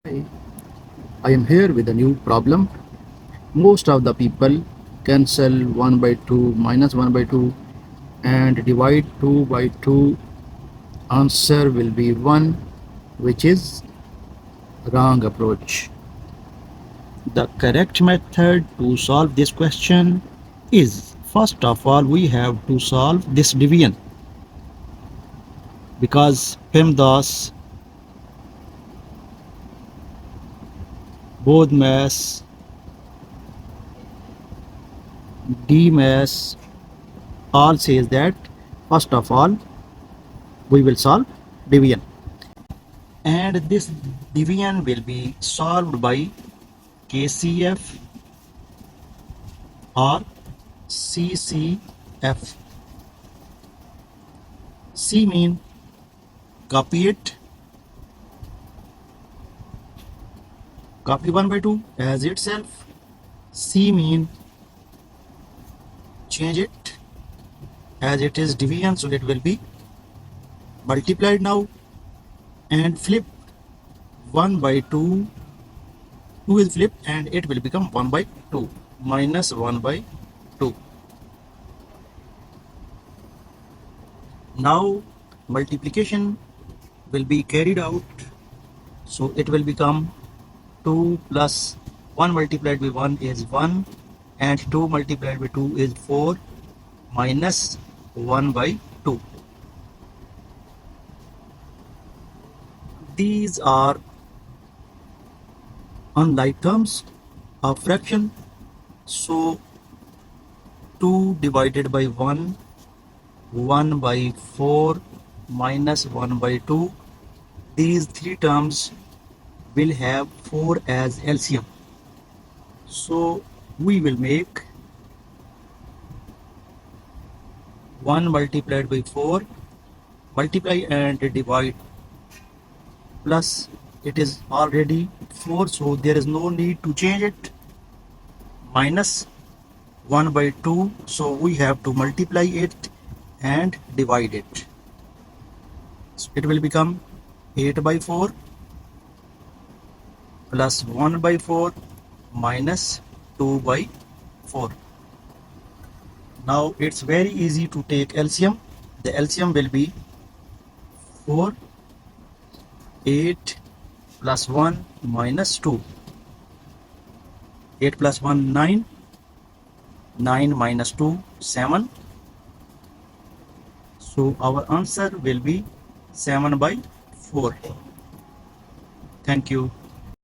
Hi, I am here with a new problem. Most of the people cancel 1 by 2 minus 1 by 2 and divide 2 by 2. Answer will be 1, which is wrong approach. The correct method to solve this question is, first of all, we have to solve this division because PEMDAS, both mass, D mass, all says that first of all we will solve division, and this division will be solved by KCF or CCF. C mean copy it, copy 1 by 2 as itself. C mean change it as it is division, so it will be multiplied now, and flip 1 by 2, 2 is flipped and it will become 1 by 2 minus 1 by 2. Now multiplication will be carried out, so it will become 2 plus 1 multiplied by 1 is 1 and 2 multiplied by 2 is 4 minus 1 by 2. These are unlike terms of fraction, so 2 divided by 1, 1 by 4 minus 1 by 2, these three terms will have 4 as LCM. So we will make 1 multiplied by 4, multiply and divide, plus it is already 4, so there is no need to change it, minus 1 by 2, so we have to multiply it and divide it. So it will become 8 by 4 plus 1 by 4 minus 2 by 4. Now it's very easy to take LCM. The LCM will be 4, 8 plus 1 minus 2. 8 plus 1, 9. 9 minus 2, 7. So our answer will be 7 by 4. Thank you.